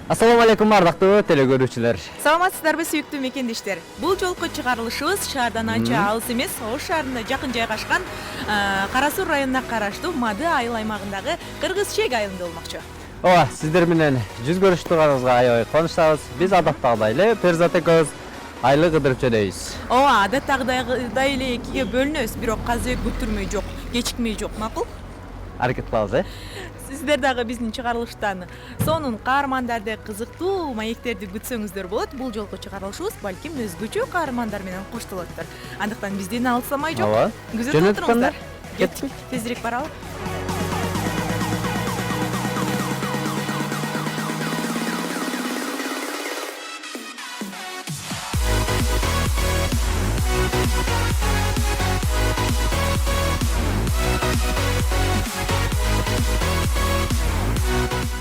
Assalamu alaikum ардактуу телекөрүүчүлөр. Саламатсыздарбы сүйүктүү мекендештер. Бул жолку чыгарылышыбыз шаардан анча алыс эмес, Ош шаарына жакын жайгашкан Кара Суу районуна караштуу Мады айыл аймагындагы Кыргыз Чек айылында болмокчу. Ооба, сиздер менен жүз көрүштүгүнүзгө аябай кубанычтабыз. Биз адаттагыдай эле Перзат экөөбүз айылы кыдырып жүрөбүз. Ооба, адаттагыдай эле экиге бөлүнөбүз, бирок казы күттүрмөй жок, кечикмей жок, макул? Аракет кылабыз, Сиздер дагы биздин чыгарылыштан сонун каармандарды, кызыктуу маектерди күтсөңүздөр болот. Бул жолку чыгарылышыбыз балким өзгөчө каармандар менен коштолоттур. Андыктан бизден алсамай жок. Ооба. Күзөтүп отуруңуздар. Кеттик, тезирээк баралы.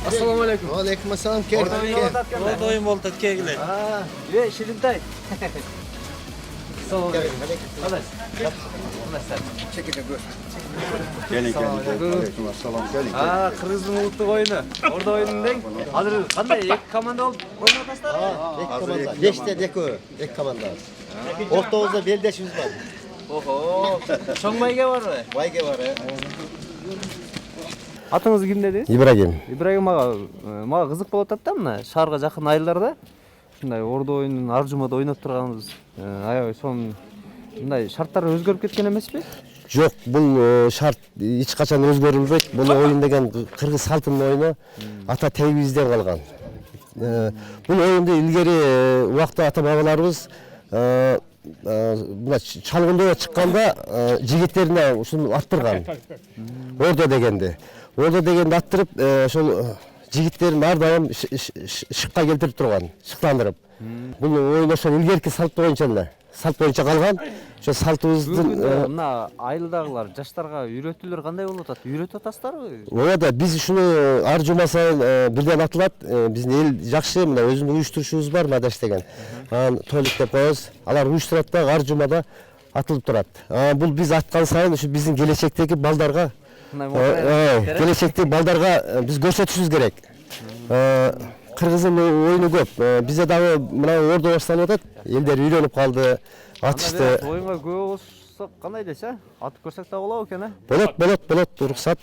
Assalamu alaikum. Aleyküm selam. Gel. Orada oyun oldu kegler. Ve Şirinday. Assalamu alaikum. Gelin gelin. Aleyküm selam. Gelin. Kırgыздын улуттук oyunu. Orada oyunundayım. Hazır kандай эки команда болуп ойноп атасыздар? Ek komanda. Beşte deko. Ek komanda. Ortamızda beldeşimiz var. Охо. Чоң байге барбы? Vayge var he. Атыңыз ким дедиңиз? İbrahim. Ибрагим мага кызык болуп атат да мына шаарга жакын айылдарда ушундай ордо оюнун аржумада ойноп турганыбыз аябай сонун мындай шарттар өзгөрүп кеткен эмеспи? Yok bu şart hiç kaçan özgörülbeyt. Bu oyun degen Kırgız saltının oyunu ata teyibizden kalgan. Bu oyunda ilgeri vakti ata babalarımız buna çalgındoya çıkkanda jigitlerine şunu attırgan. Orada degendi. Orada degende attırıp şol jigitlerin ardayım şıkka keltirip turgan, şıklandırıp. Bu oyun ошол ilgerki salt боюнча эле. Салт боюнча калган. Ошо салтыбыздын Мына айылдагылар жаштарга үйрөтүүлөр кандай болуп атат? Үйрөтүп атасыздарбы? ооба да биз ушуну ар жума сайын бирден атылат. Биздин эл жакшы, мына өзүбүздүн уюштурушубуз бар, Мадаш деген. Анан тойлук деп коебуз. Алар уюштурат да ар жумада атылып турат. Бул биз аткан сайын ушу биздин келечектеги балдарга келечектеги балдарга биз көрсөтүшүбүз керек. Кыргыздын оюну көп. Бизде дагы мына ордо башталып атат. Элдер үйрөнүп калды, атышты. Оюнга көп болсок кандай десе, атып көрсөк да болобу экен, Болот, уруксат.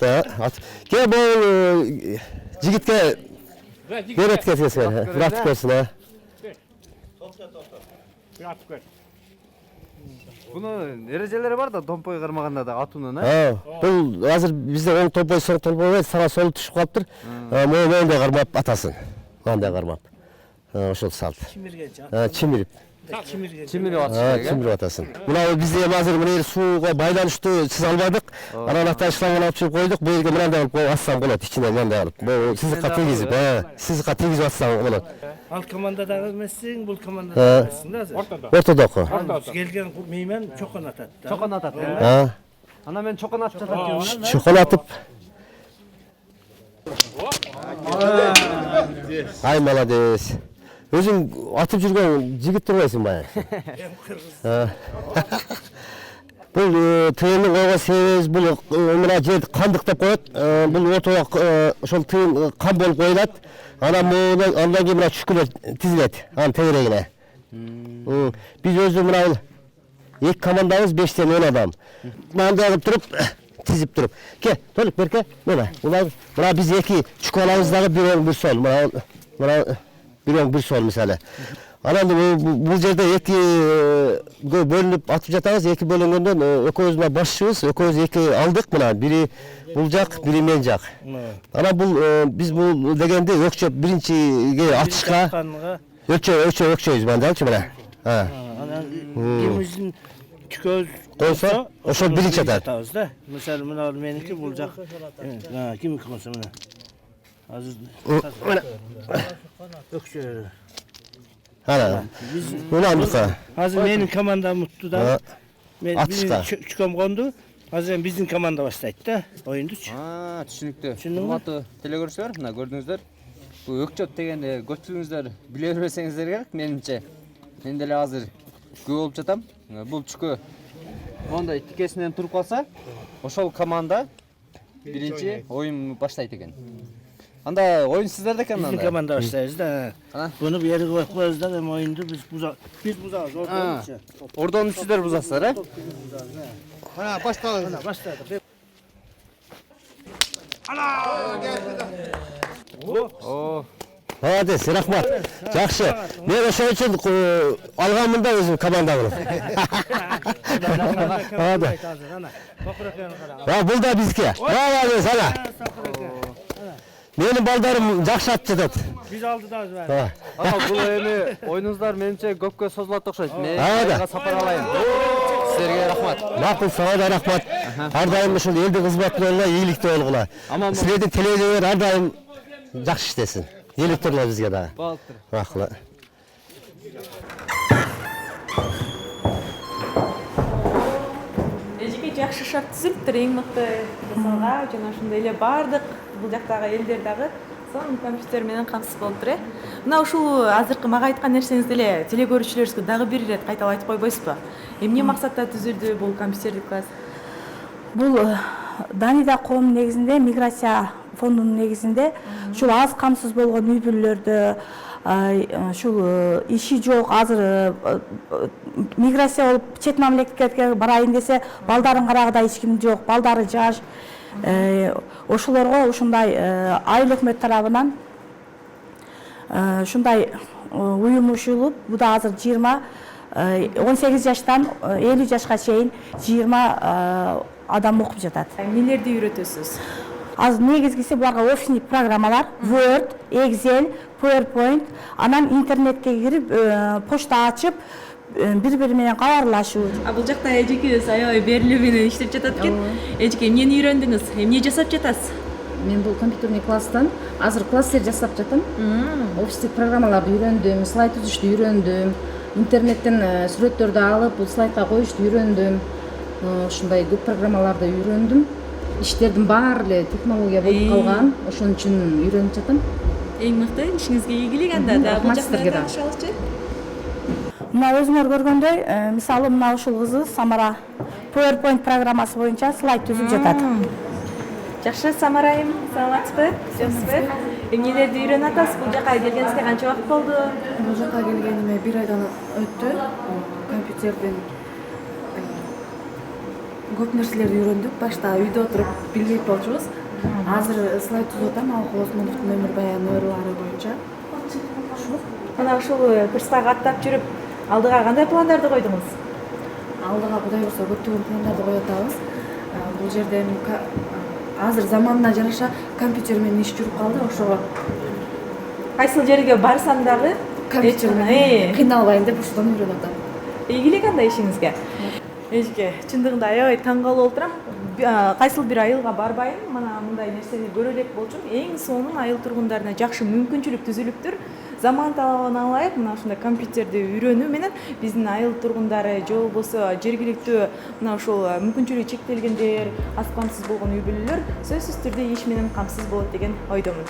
Ке бул жигитке берет кетсең, атып көрсүн, Bunun erежелери бар да, томпой кармаганда да атуунун, Бул азыр бизде оң томпой, соң томпой, сага солу түшүп калыптыр. Моундай кармап атасын. Мындай кармап. Ошол салт. Чимирип. чимирип атыш Чимирип атасын. Мына бизде азыр мына сууга байланыштуу сиз албадык. Анан ата ишламаны алып чыгып койдук. Бу жерге мындай кылып атсаң болот, ичине мындай кылып. Бул сызыкка тийгизип атсаң болот. Ал командадагы эмессиң, бул командадагы эмессиң да азыр. Ортодоку. Келген мейман чокон атат. Чокон атат. Ана мен чокон атып жатам. Чокон атып. Ай молодец. Өзүң атып жүргөн жигит турбайсың баягы. Бул тыйынын койгон себебибиз бул мына жерди кандык деп коет. Бул ортого ошол тыйын кан болуп коюлат. Андан кийин мына чүкүлөр тизилет анын тегерегине. Биз өзү мына эки командабыз 5тен 10 адам. Мындай кылып туруп тизип туруп. Ке, Толук берке. Мына биз эки чүкү алабыз дагы бир оң бир сол. Мына бир оң бир сол мисалы. Анан бул жерде экиге бөлүнүп атып жатабыз. Эки бөлүнгөндөн экөөбүз мына башчыбыз, экөөбүз эки алдык мына. Бири бул жак, бири мен жак. Анан бул биз бул дегенде өкчөп биринчиге атышка өкчөйбүз мындайчы мына. Анан кимиздин чүкөз койсо ошол биринчи атат. да. Мисалы мына меники бул жак. Кимики болсо мына. Азыр өкчө. Биз мынандыкка. Азыр менин командам утту да. Мен Атышка. чүкөм конду. Азыр биздин команда баштайт да оюндучу. Түшүнүктүү. Түшүндүңбү? Урматтуу телекөрүүчүлөр, мына көрдүңүздөр. Бул өкчөп дегенде көпчүлүгүңүздөр биле берсеңиздер керек, менимче. Мен деле азыр күбө болуп жатам. Бул чүкө мондай тикесинен туруп калса, ошол команда биринчи оюн баштайт экен. Анда oyun sizlerde ekan Bizim anda. komanda başlayız da. Ha? Bunu bir yere koyup koyarız da hem oyunda biz buzağız. Ha. Orada onu sizler buzasızlar ha? Ana başlayalım. Başladık. Oo. Hadi rahmat. Жақсы. Мен ошол үчүн алганмын да өзүм командамды. Hadi. Бул да бизге. Молодец, ана. Менин балдарым жакшы атып жатат. Biz aldı da az Ага, бул эми оюнуңуздар менимче көпкө созулат окшойт. Мен Ага. айга сапар алайын. Силерге рахмат. Макул, сага да рахмат. Ар дайым ушул элдин кызматында ийгиликте болгула. Аман бол. Силердин телевизор ар дайым жакшы иштесин. Ийгиликтер бизге да. Балтыр. Рахмат. эжеке жакшы шарт түзүлүптүр эң мыкты жасалга жана ошондой эле баардык бул жактагы элдер дагы сонун компьютер менен камсыз болуптур мына ушул азыркы мага айткан нерсеңизди эле телекөрүүчүлөрүбүзгө дагы бир ирет кайталап айтып койбойсузбу эмне максатта түзүлдү бул компьютердик класс? Бул Данида коом негизинде миграция фондунун негизинде ушул аз камсыз болгон үй бүлөлөрдү ушул иши жок азыр миграция болуп чет мамлекетке барайын десе балдарын карагыдай эч ким жок, балдары жаш. Ошолорго ушундай айыл өкмөт тарабынан ушундай уюм ушулуп, бу да азыр 18 жаштан 50 жашка чейин 20 адам окуп жатат. Эмнелерди үйрөтөсүз? Аз негизгиси буларга офисный программалар, Word, Excel, PowerPoint, анан интернетке кирип, почта ачып, бири-бири менен кабарлашуу. Бул жакта эжекебиз аябай берилүү менен иштеп жатат экен. Эжеке, эмнени үйрөндүңүз? Эмне жасап жатасыз? Мен бул компьютерный класстан азыр класстер жасап жатам. Офистик программаларды үйрөндүм, слайд түзүштү үйрөндүм, интернеттен сүрөттөрдү алып, бул слайдка коюшту үйрөндүм. Ушундай көп программаларды үйрөндүм. Иштердин баары эле технология болуп калган, ошон үчүн үйрөнүп жатам. Эң мыкты, ишиңизге ийгилик анда. Дагы бул жакта тартышалычы. Мына өзүңөр көргөндөй, мисалы мына ушул кызы Самара PowerPoint программасы боюнча слайд түзүп жатат. Жакшы, Самарайым, саламатсызбы? Жакшысызбы? Эмнелерди үйрөнүп атасыз? Бул жака келгениңизге канча убакыт болду? Бул жака келгениме 1 айдан өттү. Компьютерден көп нерселерди үйрөндүк. Башта үйдө отуруп билбей болчубуз. Азыр слайд түзүп атам, Алкоосмоновдун өмүр баянылары боюнча. Мына ушул курска каттап жүрүп, алдыга кандай пландарды койдуңуз? Алдыга Кудай буйрса көптөгөн пландарды коюп атабыз. Бул жерде азыр заманына жараша компьютер менен иш жүрүп калды, ошого Кайсыл жерге барсам дагы компьютер менен кыйналбайын деп ушудан үйрөнүп атам. Ийгилик анда ишиңизге. Эжеке, чындыгында аябай таң калып отурам. Кайсыл бир айылга барбайын, мына мындай нерсени көрө элек болчумун. Эң сонун айыл тургундарына жакшы мүмкүнчүлүк түзүлүптүр. Заман талабына ылайык мына ушундай компьютерди үйрөнүү менен биздин айыл тургундары же болбосо жергиликтүү мына ушул мүмкүнчүлүгү чектелгендер, аз камсыз болгон үй бүлөлөр сөзсүз түрдө иш менен камсыз болот деген ойдомун.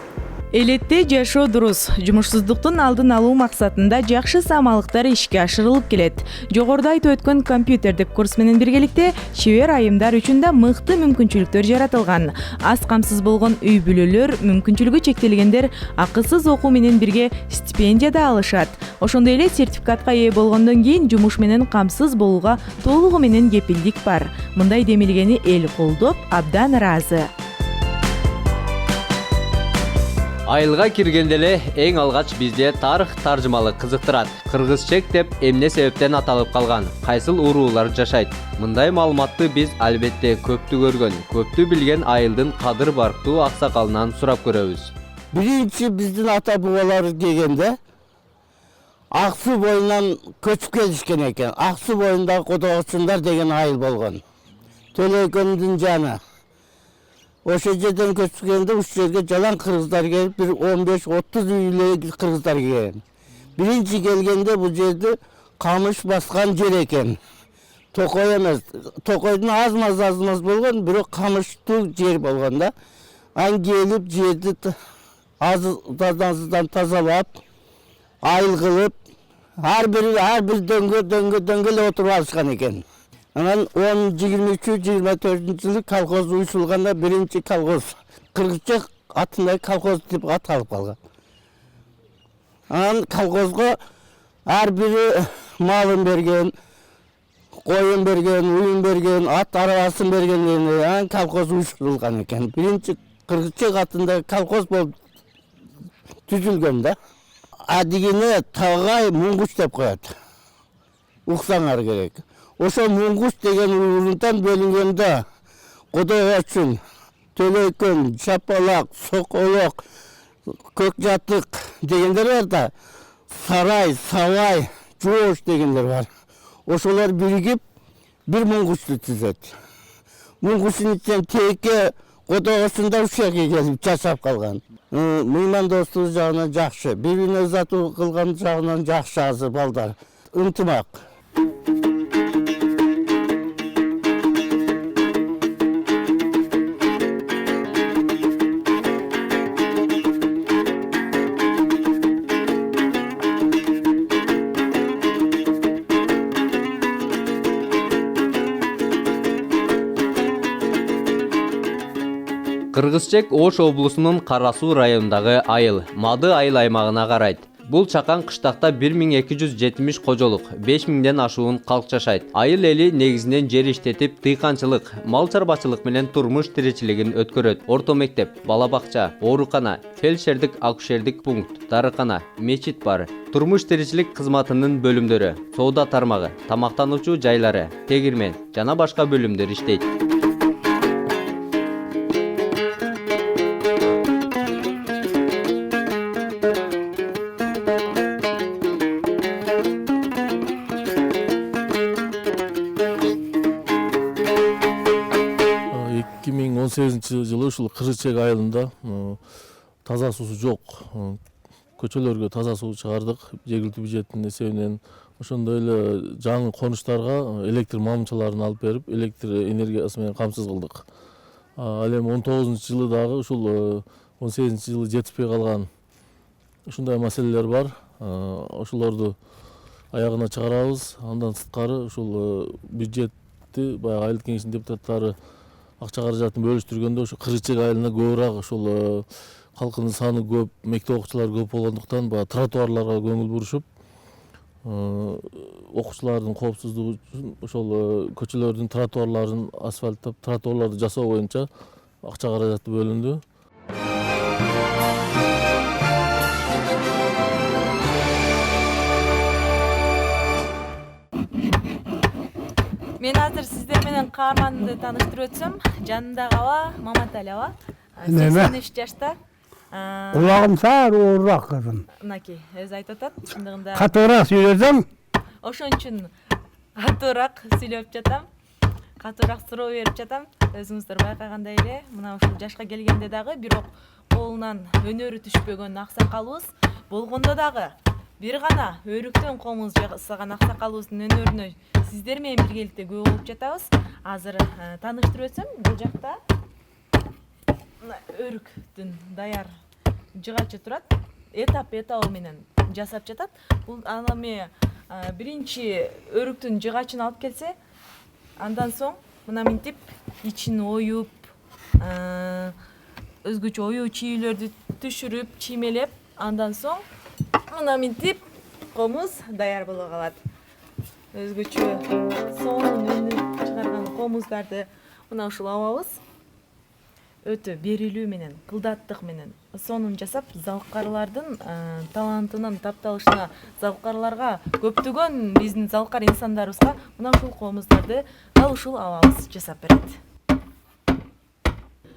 Элетте жашоо дурус. Жумушсуздуктун алдын алуу максатында жакшы самалыктар ишке ашырылып келет. Жогоруда айтып өткөн компьютердик курс менен биргеликте чебер айымдар үчүн да мыкты мүмкүнчүлүктөр жаратылган. Аз камсыз болгон үй бүлөлөр, мүмкүнчүлүгү чектелгендер акысыз окуу менен бирге стипендия да алышат. Ошондой эле сертификатка ээ болгондон кийин жумуш менен камсыз болууга толугу менен кепилдик бар. Мындай демилгени эл колдоп, абдан ыраазы. Айылга киргенде эле эң алгач бизде тарых таржымалы кызыктырат. Кыргыз чек деп эмне себептен аталып калган? Кайсыл уруулар жашайт? Мындай маалыматты биз албетте көптү көргөн, көптү билген айылдын кадыр барктуу аксакалынан сурап көрөбүз. Биринчи биздин ата бабалар дегенде ак суу боюнан көчүп келишкен экен. Ак суу боюндагы Кодогочундар деген айыл болгон. Төлөйкөмдүн жаны. Ошо жерден көчүп келгенде ушул жерге жалаң кыргыздар келип, бир 15-30 үйлүү кыргыздар келген. Биринчи келгенде бул жерди камыш баскан жер экен. Токой эмес. Токойдун аз-маз болгон, бирок камыштуу жер болгон да. Ан келип жерди аздан тазалап, айыл кылып, ар бир дөңгө отуруп алышкан экен. Анан 23-24 жылы колхоз уюшулганда биринчи колхоз кыргызча атындай колхоз деп ат алып қалған. Анан колхозға әрбірі малын берген, қойын берген, үйін берген, ат арабасын бергендеріне анан колхоз ұйыштырылған екен. Бірінші Қырғызчек атында колхоз болып түзілген да. Адигене тағай мұңғыш деп қояды. Ұқсаңар керек. Ошо мұңғыш деген ұйырынтан бөлінгенде Құдай үшін Төлөйкөн, Шапалақ, Соқолық, Көкжатық дегендер бар да, Сарай, Савай, Жуош дегендер бар. Ошолар бірігіп бір мұңғышты түзеді. Мұңғыштың ішінен теке Құдай осында үшеге келіп жасап қалған. Мыйман достығы жағынан жақшы, бірбіріне ұзату қылған жағынан жақшы азыр балдар. Ынтымақ. Кыргызчек Ош облусунун Кара Суу районундагы айыл, Мады айыл аймагына карайт. Бул чакан кыштакта 1270 кожолук, 5000ден ашуун калк жашайт. Айыл эли негизинен жер иштетип, тыйканчылык, мал чарбачылык менен турмуш тиричилигин өткөрөт. Орто мектеп, бала бакча, оорукана, фельдшердик акушердик пункт, дарыкана, мечит бар. Турмуш тиричилик кызматынын бөлүмдөрү, соода тармагы, тамактануучу жайлары, тегирмен жана башка бөлүмдөр иштейт. Жылы ушул Кыргызчек айылында таза суусу жок. Көчөлөргө таза суу чыгардык жергиликтүү бюджеттин эсебинен. Ошондой эле жаңы конуштарга электр мамчаларын алып берип, электр энергиясы менен камсыз кылдык. Ал эми 19-жылы дагы ушул 18-жылы жетишпей калган ушундай маселелер бар. Ошолорду аягына чыгарабыз. Андан сырткары ушул бюджетти баягы айыл кеңешинин депутаттары акча каражатын бөлүштүргөндө ошо Кыргызчек айылына көбүрөөк ошол калкынын саны көп, мектеп окуучулары көп болгондуктан баягы тротуарларга көңүл бурушуп, окуучулардын коопсуздугу үчүн ошол көчөлөрдүн тротуарларын асфальттап, тротуарларды жасоо боюнча акча каражаты бөлүндү. Мен азыр сиздер менен каарманды тааныштырып өтсөм, жанындагы аба Маматали аба. 83 жашта. Кулагым сар оорураак кызым. Мынакей, өзү айтып атат, чындыгында. Катуураак сүйлөсөм, Ошон үчүн катуураак сүйлөп жатам. Катуураак суроо берип жатам. Өзүңүздөр байкагандай эле, мына ушул жашка келгенде дагы бирок колунан өнөрү түшпөгөн аксакалыбыз болгондо дагы бир гана өрүктөн комуз жасаган аксакалыбыздын өнөрүнө сиздер менен биргеликте күбө болуп жатабыз. Азыр тааныштырып өтсөм, бул жакта мына өрүктүн даяр жыгачы турат. Этап менен жасап жатат. Бул эми биринчи өрүктүн жыгачын алып келсе, андан соң мына минтип ичин оюп, өзгөчө оюу чийлөрдү түшүрүп, чиймелеп, андан соң мына минтип комуз даяр боло калат. Өзгөчө соонун өнүп чыгарган комуздарды мына ушул абабыз өтө берилүү менен, кылдаттык менен сонун жасап, залкарлардын талантынын тапталышына, залкарларга көптөгөн биздин залкар инсандарыбызга мына ушул комуздарды дал ушул абабыз жасап берет.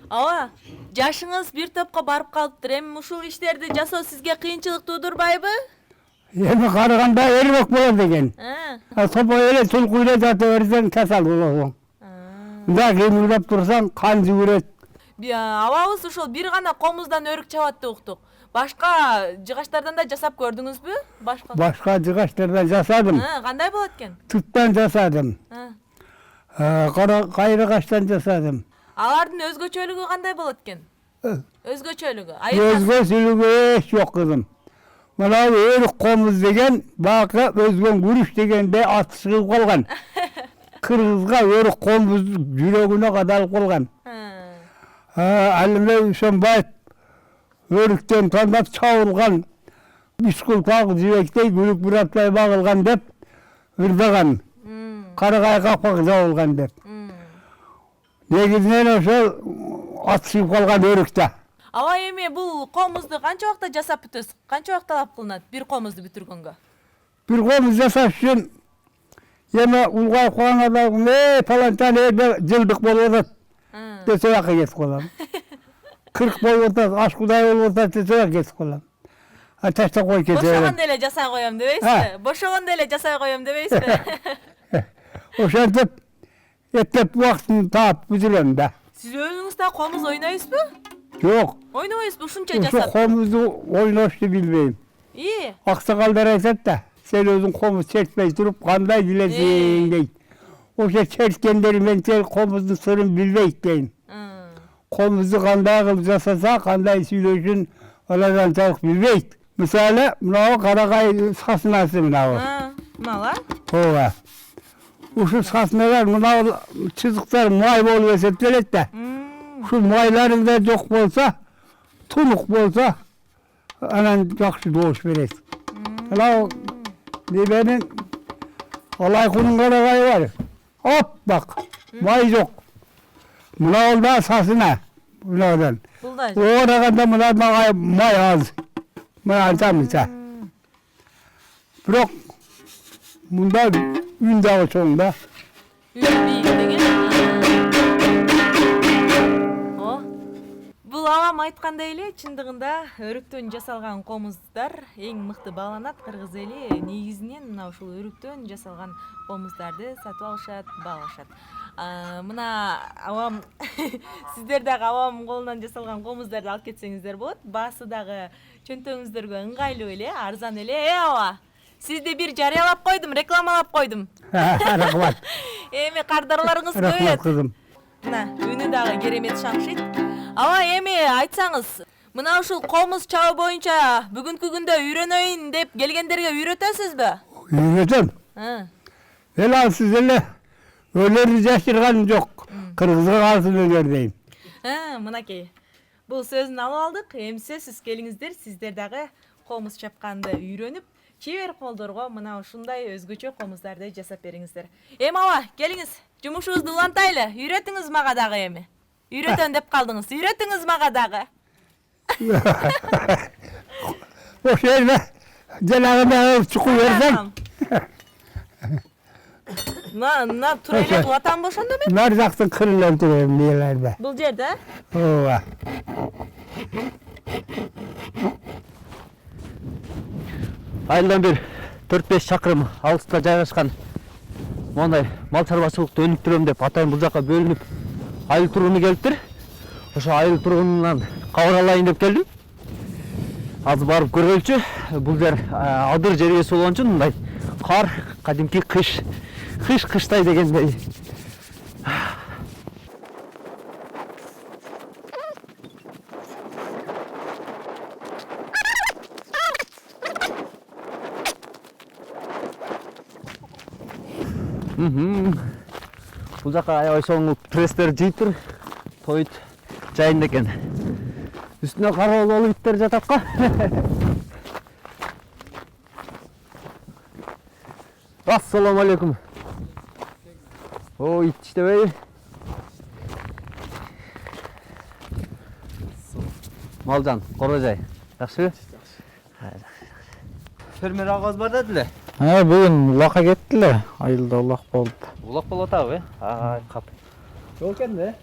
Аба, жашыңыз бир топко барып калыптыр. Эми ушул иштерди жасоо сизге кыйынчылык туудурбайбы? эми караганда эрбек болот экен. Сопо эле тулку эле жата берсең касал болосуң. Мында кыймылдап турсаң кан жүгүрөт. Абабыз ушул бир гана комуздан өрүк чабат деп уктук. Башка жыгачтардан да жасап көрдүңүзбү? Башка жыгачтардан жасадым. Кандай болот экен? Туттан жасадым. Кайрыгачтан жасадым. Алардын өзгөчөлүгү кандай болот экен? Өзгөчөлүгү. Өзгөчөлүгү эч жок кызым. Мына өрүк комуз деген бакка өзгөн күрүш дегенде аты чыгып калган. Кыргызга өрүк комуз жүрөгүнө кадалып калган. Ал эми ошонбай өріктен тандап чабылған, бишкулпақ жібектей күлік бұратпай бағылған деп ырдаған, қарағай қақпақ жауылған деп. Негізінен ошол атышып қалған өрікті. Ава эми бул комузду канча убакта жасап бүтөсүз? Канча убакыт талап кылынат бир комузду бүтүргөнгө? Bir komuz жасаш үшін yeme ulgay koyan adamın palancan cıldık bolurdu. Dese yakı geçip kolan. 40 bolurdu, aşk uday olurdu dese yakı geçip kolan. Taşta koy geçelim. Boşoğon dele жасай koyam debeysizби? Boşoğon dele жасай koyam debeysizbi? Oşantip ettep vaktini taap büzülem de. Siz özünüzde komuz oynayısızbı? Yok. Oynamayısızbı uşunça Şu жасап? komuzu oynaştı bilmeyim. İyi. Aksakallar esat da sen özün komuz çertmey durup kanday dilesin deyip. Oşa çertkenleri ben komuzun sırrını bilmeyik deyin. Komuzu kanday kılıp jasasa kanday süylöşün oladan çalık bilmeyik. Misali mınavı Karakay sasınası mınavı. Mala? Ova. Uşu sasınalar mınavı çizikler may bolu eseptelet de. Şu mayların da çok bolsa, tunuk bolsa anan jakşı doğuş verir. Hala benim olay kunun Karakay var. Hop bak, may yok. Mınavı da sasına. Mınavıdan. Buldaycı. Orada mınavı may az. May alçamıysa. Bırak. Bunda ün dağı sonunda. Бул авам айткандай эле чындыгында өрүктөн жасалган комуздар эң мыкты бааланат. Кыргыз эли негизинен мына ушул өрүктөн жасалган комуздарды сатып алышат, баалашат. Мына авам сиздер дагы авам колунан жасалган комуздарды алып кетсеңиздер болот. Баасы дагы чөнтөгүңүздөргө ыңгайлуу эле, арзан эле. Ава, сизди бир жарыялап койдум, рекламалап койдум. Рахмат. Эми кардарларыңыз Рахмат көбөйөт. кызым. Мына үнү дагы керемет шаңшыйт. Ава эми айтсаңыз, мына ушул комуз чабуу боюнча бүгүнкү күндө үйрөнөйүн деп келгендерге үйрөтөсүзбү? Үйрөтөм. Сиз эле өлөрдү жашырган жок. Кыргызга калсын өнөр дейм. Мынакей. Бул сөзүн алып алдык. Эми сөзсүз келиңиздер, сиздер дагы комуз чапканды үйрөнүп, чебер колдорго мына ушундай өзгөчө комуздарды жасап бериңиздер. Эми ава, келиңиз, жумушубузду улантайлы. Үйрөтүңүз мага дагы эми. Үйрөтөн деп калдыңыз. Үйрөтүңүз мага дагы. Ошо эле жанагындай чукуу берсең. На тура эле улатам ошондо мен. Нар жактын кырынан турайм диелерде. Бул жерде? Ооба. Айылдан бир 4-5 чакырым алыста жайгашкан мондай мал чарбачылыкты өнүктүрөм деп атайын бул жака бөлүнүп айыл тургуну келиптир. Ошо айыл тургунунан кабар алайын деп келдим. Азыр барып көргөлчү. Бул жер адыр жер эси болгон үчүн мындай кар, кадимки кыш кыштай дегендей. Бул жака аябай соңуп пресстер жыйыптыр. Тоyut жайында экен. Үстүнө кара болуп иттер жатапка. Ассаламу алейкум. О, ит иштебейби? Малжан, Корожай. Жакшыбы? Фермер агабыз бар дедиле. Бүгүн улакка кетти эле. Айылда улак болду. Улак болуп атабы? Кап. Жол экен да?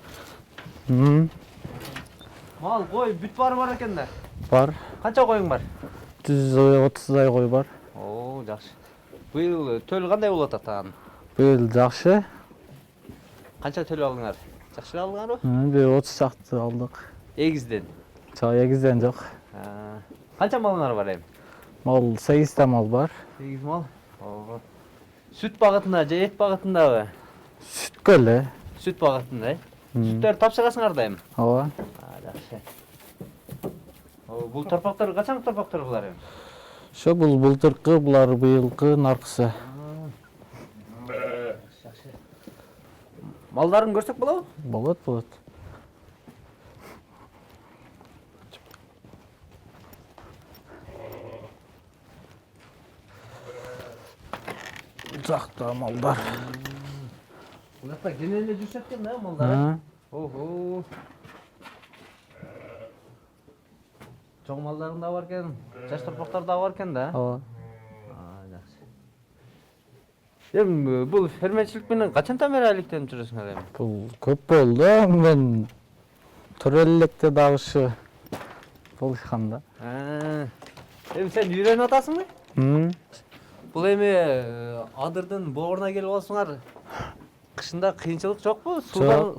Мал, кой, бүт бар экен да? Бар. Канча коюң бар? 130дай кой бар. О, жакшы. Быйыл төл кандай болуп атат? Быйыл жакшы. Канча төл алдыңар? Жакшы алдыңарбы? Бир 30 чакты алдык. Эгизден. Эгизден жок. Канча малыңар бар эми? Мал 8 та мал бар. 8 мал. Ого. Сүт багытында же эт багытындабы? Сүткө эле. Сүт багытында. Сүттөрдү тапшырасыңар да эми? Ооба. Жакшы. Бул торпактар качан торпактар булар эми? Ошо бул былтыркы, булар быйылкы наркысы. Жакшы. Малдарын көрсөк болобу? Болот. жакта малдар. Бул жакта кенен эле жүрүшөт экен да малдар. Ого. Чоң малдарың да бар экен, жаш торпоктор да бар экен да. Ооба. Жакшы. Эми бул фермерчилик менен качандан бери алектенип жүрөсүңөр эми? Бул көп болду. Мен төрөлүкте дагы ушу болушкан да. Эми сен үйрөнүп атасыңбы? Бул эми адырдын бооруна келип алсыңар. Кышында кыйынчылык жокпу?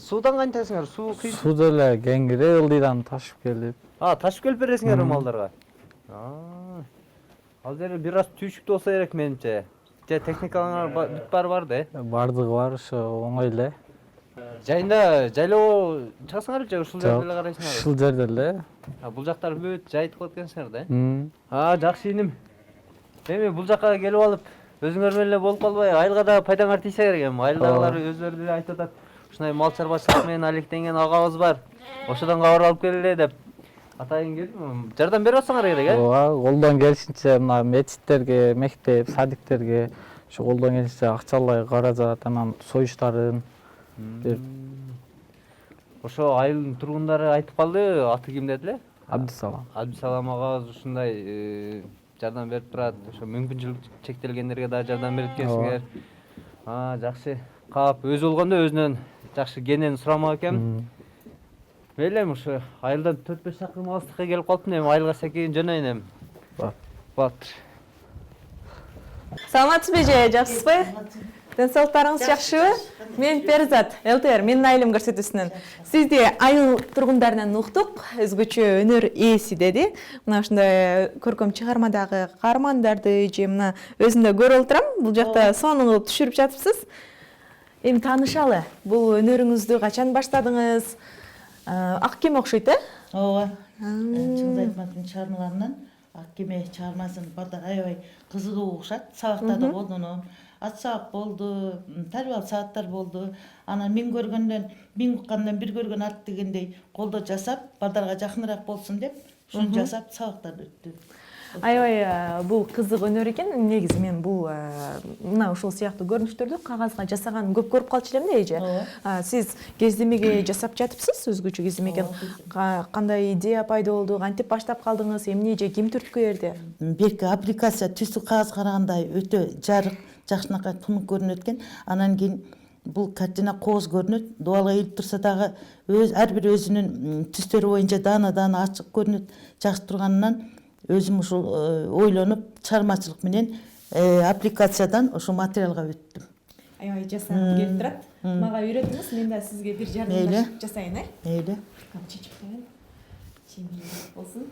Суудан кантесиңер? Суу кыйын. Суу деле кеңири ылдыйдан ташып келип. Ташып келип бересиңер малдарга. Ал жерде бир аз түйшүктүү болсо керек менимче. Же техникалар бүт бар да. Бардыгы бар, ошо оңой эле. Жайында жайлоо чыгасыңарбы же ушул жерде эле карайсыңарбы? Ушул жерде эле. Бул жактар бүт жайыт кылып экенсиңер да. Жакшы иним. Эми бул жакка келип алып, өзүңөр менен эле болуп калбай, айылга да пайдаңар тийсе керек эми. Айылдагылар өздөрү деле айтып атат. Ушундай мал чарбачылык менен алектенген агабыз бар. Ошодон кабар алып келели деп. Атайын келип, жардам берип атсаңар керек, Ооба, колдон келишинче мына мечиттерге, мектеп, садиктерге ушу колдон келишинче акчалай каражат, анан союштарын берип. Ошо айылдын тургундары айтып калды, аты ким дедиле? Абдысалам. Абдысалам агабыз ушундай жардам берип турат. Ошо мүмкүнчүлүк чектелгендерге да жардам берип экенсиңер. Жакшы. Кап өзү болгондо өзүнөн жакшы кенени сурамак экен. Мейли эми ушу айылдан 4-5 чакырым алыстыкка келип калыптмын, эми айылга секейин жөнөйүн эми. Болуптур. Саламатсызбы же, жакшысызбы? Ден соолуктарыңыз жакшыбы? Мен Перзат, ЛТР, менин айылым көрсөтүүсүнөн. Сизди айыл тургундарынан уктук, өзгөчө өнөр ээси деди. Мына ушундай көркөм чыгармадагы каармандарды же мына өзүндө көрүп отурам. Бул жакта сонун кылып түшүрүп жатыпсыз. Эми таанышалы. Бул өнөрүңүздү качан баштадыңыз? Ак кеме окшойт, Ооба. Чыңды айтмадын чыгармаларынан ак кеме чыгармасын балдар аябай кызыгуу окшот. Сабактарда колдоном. Ат сабак болду, тарбиялык сабактар болду. Анан мен көргөндөн, мен уккандан бир көргөн ат дегендей колдо жасап, балдарга жакыныраак болсун деп, ушуну жасап сабактарды өттү. Аябай бул кызык өнөр экен. Негизи мен бул мына ушул сыяктуу көрүнүштөрдү кагазга жасаганын көп көрүп калчу элем да эже. Сиз кездемеге жасап жатыпсыз, өзгөчө кездемеге. Кандай идея пайда болду, кантип баштап калдыңыз, эмне же ким түрткү берди? Берки аппликация түсү кагаз караганда өтө жарык, жакшынакай тунук көрүнөт экен. Анан кийин бул картина кооз көрүнөт. Дубалга ийилип турса дагы ар бир өзүнүн түстөрү боюнча даана ачык көрүнөт. Жакшы турганынан өзүм ушул ойлонуп, чыгармачылык менен аппликациядан ушул материалга өттүм. Аябай жасанып келип турат. Мага үйрөтүңүз, мен да сизге бир жардам жасайын, Мейли. Чечип коеюн. Чемилдик болсун.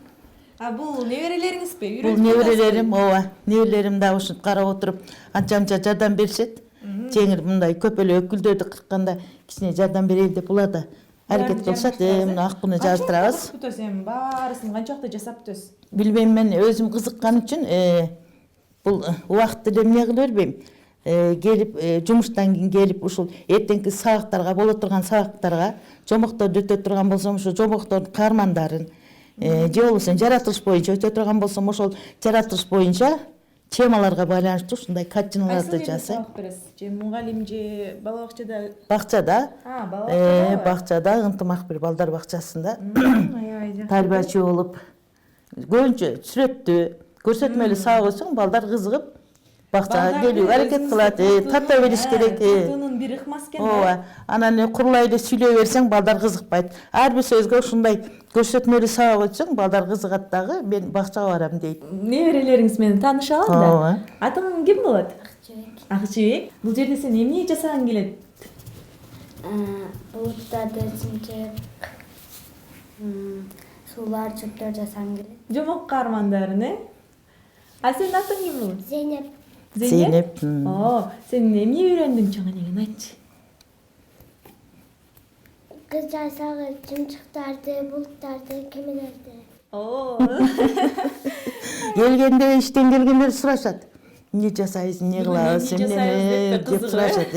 Бул неберелериңизби? Бул неберелерим, ооба. Неберелерим да ушинтип карап отуруп, анча жардам беришет. Жеңил мындай көп эле өкүлдөрдү кыркканда кичине жардам берели деп булар да аракет кылышат. Мына акбуну жаздырабыз. Эми баарысын канчакта жасап бүтөсүз? Билбейм, мен өзүм кызыккан үчүн бул убакытты эле эмне кылып бербейм. Келип жумуштан кийин келип ушул эртеңки сабактарга боло турган сабактарга жомокторду өтө турган болсом, ошо жомоктордун каармандарын же болбосо жаратылыш боюнча өтө турган болсом, ошол жаратылыш боюнча темаларга байланыштуу ушундай картиналарды жасайм. Же мугалим же бала бакчада? Бакчада. Бакчада, ынтымак бир балдар бакчасында тарбиячы болуп, көбүнчө сүрөттү көрсөтмөлүү сабак өтсөң, балдар кызыгып бакчага келүүгө аракет кылат. Тарта бериш керек. Тартуунун бир ыкмасы экен. Ооба. Анан курулай эле сүйлөй берсең, балдар кызыкпайт. Ар бир сөзгө ушундай көрсөтмөлүү сабак өтсөң, балдар кызыгат дагы, мен бакчага барам дейт. Неберелериңиз менен таанышалам да. Ооба. Атың ким болот? Акчыбек. Акчыбек. Бул жерде сен эмне жасагаң келет? Булуттарды чымчып, суулар, чөптөр жасаң келет. Жомок каармандарын, сенин атың ким болот? Зейнеп. Зейнеп. Сен эмне үйрөндүң чоң энеңен айтчы? Кыз жасагы, чымчыктарды, булуттарды, кемелерди. Келгенде, иштен келгендер сурашат. Эмне жасайсыз, эмне кылабыз, эмне деп сурашат.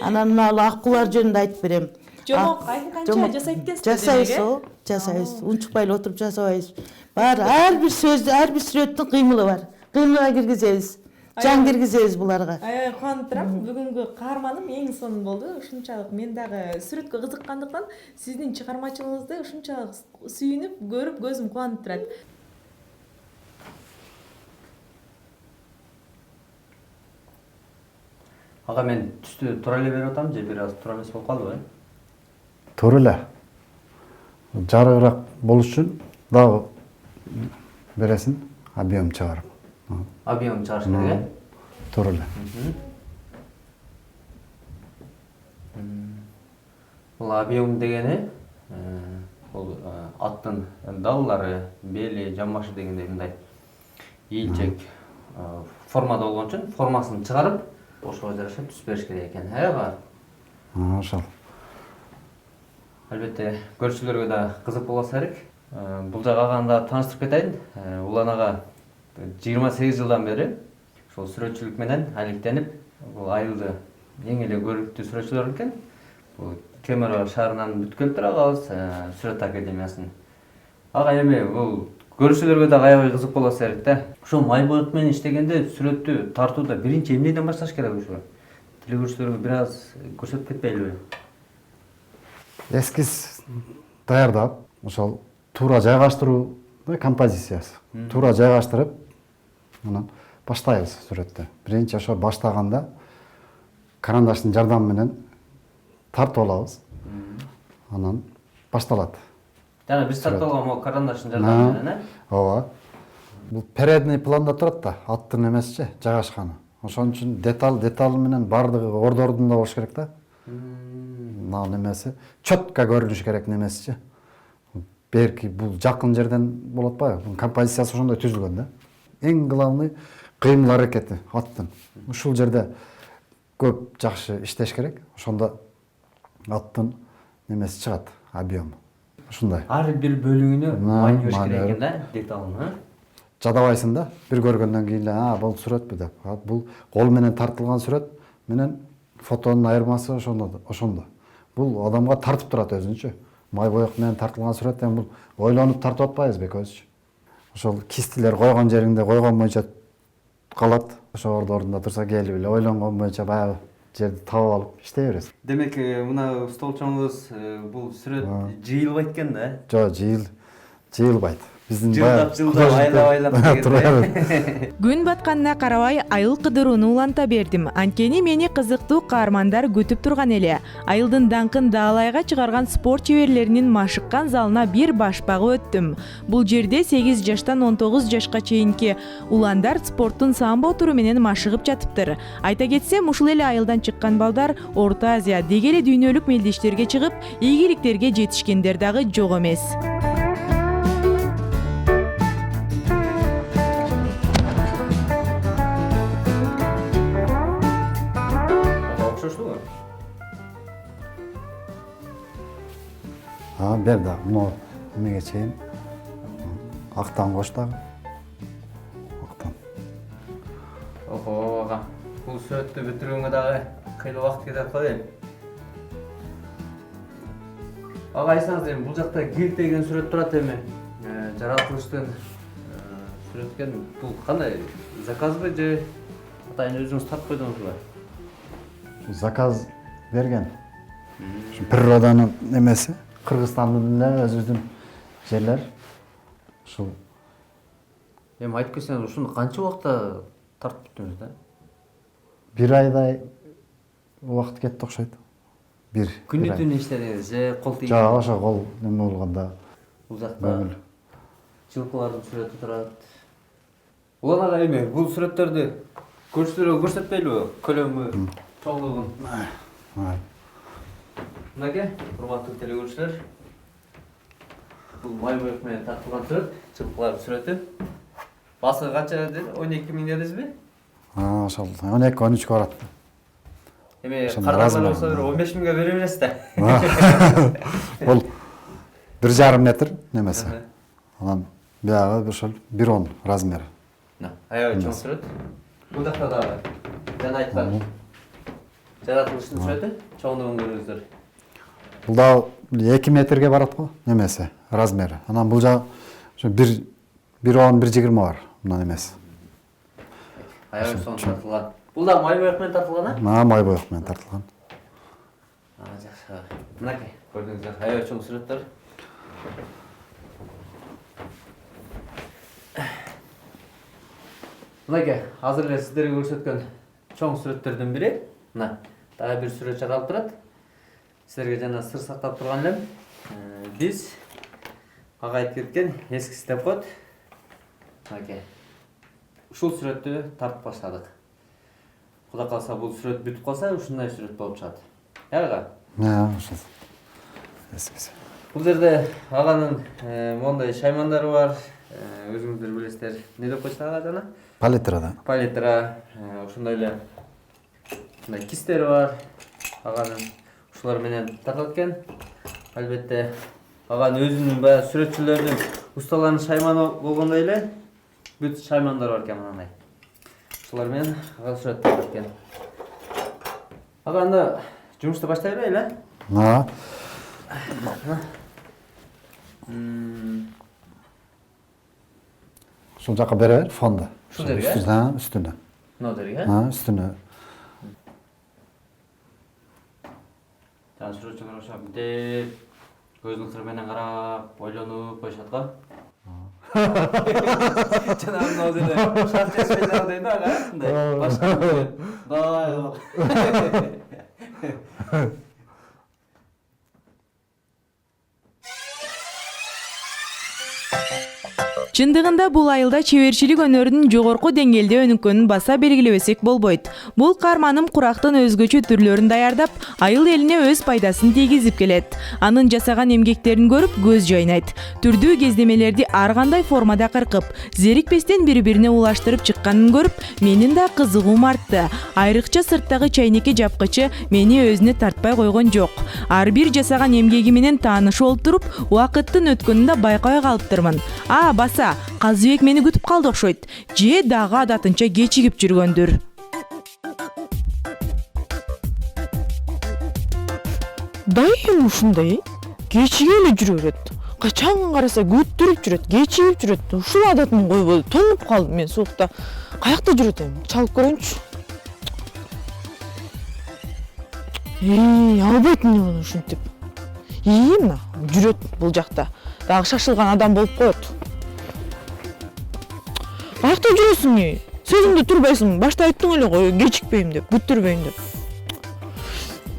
Анан мына аккулар жөнүндө айтып берем. Жомок канча жасайт экенсиз? Жасайбыз. Унчукпай эле отуруп жасабайбыз. Бар, ар бир сөздү, ар бир сүрөттүн кыймылы бар. Кыймылга киргизебиз. жан киргизебиз буларга. Аябай кубанып турам. Бүгүнкү каарманым эң сонун болду. Ушунчалык мен дагы сүрөткө кызыккандыктан сиздин чыгармачылыгыңызды ушунчалык сүйүнүп, көрүп көзүм кубанып турат. Ага, мен түстү тура эле берип атам же бир аз туура эмес болуп калдыбы? Туура эле. Жарыгыраак болуш үчүн дагы бересиң, объем чыгарып. Объем чыгарыш керек, э? Туура эле. Бул объем дегени бул аттын даллары, бели, жамбашы дегендей мындай ийилчек формада болгон үчүн формасын чыгарып, ошого жараша түс бериш керек экен. Ага. Ошол. Албетте, көрүүчүлөргө да кызык болсо керек. Бул жак аганда тааныштырып кетейин. Улан ага 28 жылдан бери ошол сүрөтчүлүк менен алектенип, бул айылды эң эле көрүктүү сүрөтчүлөр экен. Бул Кемерово шаарынан бүткөн агабыз сүрөт академиясын. Ага эми бул көрүүчүлөргө да аябай кызык болсо керек да. Ошол май боек менен иштегенде сүрөттү тартууда биринчи эмнеден башташ керек ушу? Телекөрүүчүлөргө бир аз көрсөтүп кетпейлиби? Эскиз даярдап, ошол туура жайгаштыруу композициясы. Туура жайгаштырып, анан баштайбыз сүрөттү. Биринчи ошо баштаганда карандаштын жардамы менен тартып алабыз. Анан башталат. Жана биз тартып алган могу карандаштын жардамы менен, э? Ооба. Бул передний планда турат да, аттын эмесичи, жайгашканы. Ошон үчүн деталь менен бардыгы ордордунда болуш керек да. Мына немеси чөткө көрүнүш керек немесичи. Берки бул жакын жерден болот атпайбы? Бул композициясы ошондой түзүлгөн да. Эң главный кыймыл аракети аттын. Ушул жерде көп жакшы иштеш керек. Ошондо аттын немеси чыгат, объем. Ушундай. Ар бир бөлүгүнө майнаш керек экен да, деталын, Жадабайсың да, бир көргөндөн кийин эле, бул сүрөтпү деп. Бул кол менен тартылган сүрөт менен фотонун айырмасы ошондо. Бул адамга тартып турат өзүнчү. Май боек менен тартылган сүрөт эми бул ойлонуп тартып атпайбызбы экөөбүзчү. Ошол кистилер койгон жериңде койгон боюнча калат. Ошо ордорунда турса келип эле ойлонгон боюнча баягы жерди табып алып иштей бересиң. Демек, мына столчоңуз бул сүрөт жыйылбайт экен да? Жок, жыйылбайт. Биздин жылдап айлап дегенде. Күн батканына карабай айыл кыдырууну уланта бердим. Анткени мени кызыктуу каармандар күтүп турган эле. Айылдын даңкын даалайга чыгарган спорт чеберлеринин машыккан залына бир баш багып өттүм. Бул жерде 8 жаштан 19 жашка чейинки уландар спорттун самбо туру менен машыгып жатыптыр. Айта кетсем, ушул эле айылдан чыккан балдар Орто Азия деги эле дүйнөлүк мелдештерге чыгып, ийгиликтерге жетишкендер дагы жок эмес. Бер да, мына эмеге чейин актан кош дагы. Актан. Ого, ага. Бул сүрөттү бүтүргөнгө дагы кыйла убакыт кетет го дейм. Ага, айтсаңыз эми бул жакта гиль деген сүрөт турат эми. Жаратылыштын сүрөткен бул кандай заказбы же атайын өзүңүз тартып койдуңузбу? Заказ берген. Ушу природанын эмеси. Кыргызстандын эле өзүбүздүн жерлер. Ушул. Эми айтып кетсеңиз, ушуну канча убакытта тартып бүттүңүз да? Бир айдай убакыт кетти окшойт. Күнү түнү иштедиңиз же кол тийген? Жок, ошо кол неме болгондо. Бул жакта жылкылардын сүрөтү турат. Улан ага, эми бул сүрөттөрдү көрүүчүлөргө көрсөтпөйлүбү? Көлөмү, чоңдугун. Мынакей, урматтуу телекөрүүчүлөр. Бул май боек менен тартылган сүрөт, жылкылардын сүрөтү. Басыгы канча деди? 12 000 дедизби? Ошол 12-13 барат. Эми кармандар болсо 15 000га бере бересиз да. Бул 1,5 метр немеси. Анан биягы ошол 1,10 размери. Аябай чоң сүрөт. Бул жакта дагы жана айткан жаратылыштын сүрөтү, чоңдугун көрүңүздөр. Бул да 2 метрге барат го немеси, размери. Анан бул жак ошо 1,10-1,20 бар мына немеси. Аябай сонун тартылган. Бул да май боек менен тартылган, а? Май боек менен тартылган. Жакшы. Мынакей, көрдүңүздөр, аябай чоң сүрөттөр. Мынакей, азыр эле сиздерге көрсөткөн чоң сүрөттөрдүн бири. Мына, дагы бир сүрөт чыгарылып турат. Сиздерге жана сыр сактап турган элем. Биз ага айтып кеткен эскиз деп коет. Мынакей. Ушул сүрөттү тартып баштадык. Кудай калса бул сүрөт бүтүп калса, ушундай сүрөт болуп чыгат. Ага. Ушул. Эскиз. Бул жерде аганын мондай шаймандары бар. Өзүңүздөр билесиздер. Не деп коюшат ага жана? Палитра да. Палитра, ошондой эле мындай кистери бар. Аганын ушулар менен тартат экен. Албетте аганын өзүнүн баягы сүрөтчүлөрүнүн усталарынын шайманы болгондой эле бүт шаймандар бар экен мындай. Ушулар менен ага сүрөт тартат экен. Аганы жумушты баштай берели, А. Ушул жака бере бер, фонду. Ушул жерге? Үстүнө. Мына жерге? Үстүнө. Жана сүрөтчүлөр ошо бүйтүп көздүн кыры менен карап, ойлонуп коюшат го. Жана мына жерде шарт чечпей дейт ага, мындай. Башка. Чындыгында бул айылда чеберчилик өнөрүнүн жогорку деңгээлде өнүккөнүн баса белгилебесек болбойт. Бул карманым курактын өзгөчө түрлөрүн даярдап, айыл элине өз пайдасын тийгизип келет. Анын жасаган эмгектерин көрүп көз жайнайт. Түрдүү кездемелерди ар кандай формада кыркып, зерикпестен бири-бирине улаштырып чыкканын көрүп, менин да кызыгуум артты. Айрыкча сырттагы чайнекке жапкычы мени өзүнө тартпай койгон жок. Ар бир жасаган эмгеги менен таанышып олтуруп, убакыттын өткөнүн да байкабай калыптырмын. Баса, Казыбек мени күтүп калды окшойт. Же дагы адатынча кечигип жүргөндүр. Дайым ушундай, кечиге эле жүрө берет. Качан караса күттүрүп жүрөт, кечигип жүрөт. Ушул адатын койбоду. Тоңуп калдым мен суукта. Каякта жүрөт эми? Чалып көрөйүнчү. Албайт мен аны ушинтип. Мына жүрөт бул жакта. Дагы шашылган адам болуп коет. Каякта жүрөсүң? Сөзүңдө турбайсың. Башта айттың эле го, кечикпейм деп, күттүрбөйм деп.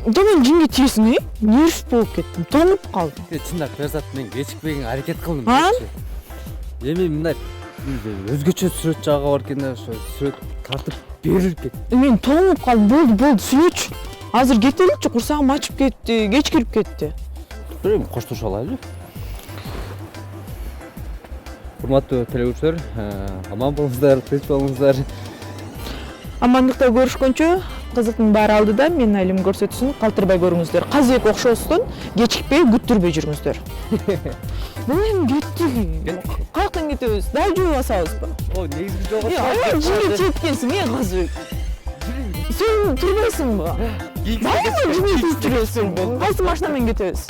Жаман жинге тиесиң, нервс болуп кеттим, тоңуп калдым. Чындап берсат мен кечикпеген аракет кылдым. Эми мындай өзгөчө сүрөт жагы бар экен да, ошо сүрөт тартып берилип кетти. Мен тоңуп калдым, болду, сүрөтчү. Азыр кетеличи, курсагым ачып кетти, кечкирип кетти. Эми коштошуп алайлы. Урматтуу телегөрүүчүлөр, аман болуңуздар, тынч болуңуздар. Амандыкта көрүшкөнчө, кызыктын баары алдыда менин айылым көрсөтүүсүн калтырбай көрүңүздөр. Казыбек окшосуздон кечикпей, күттүрбөй жүрүңүздөр. Бул эми кеттик. Каяктан кетебиз? Дал жөө басабызбы? Негизги жолго. Жинге тиеп келсиң, Казыбек. Сен турбайсыңбы? Дайыма жинге тиеп жүрөсүң. Кайсы машина менен кетебиз?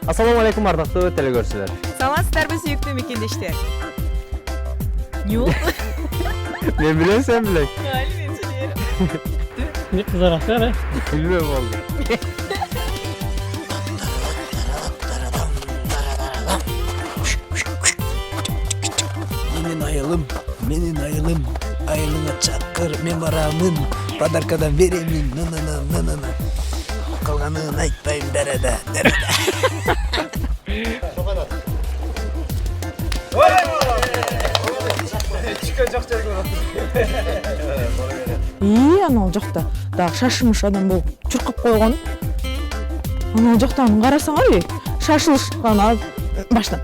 Ассаламу алейкум, ардактуу телегөрүүчүлөр. Саламатсыздарбы, сүйүктүү мекендештер? Жок. Мен билем, сен билең. Мен силер. Не кызарактар, Билбей болду. Менин айылым, айылыңа чакыр, мен барамын, подаркадан беремин, калганын айтпайм дарада. Анау жакта дагы шашылмыш адам болуп чуркап койгон. Анау жактан карасаң али, шашылышкан баштан.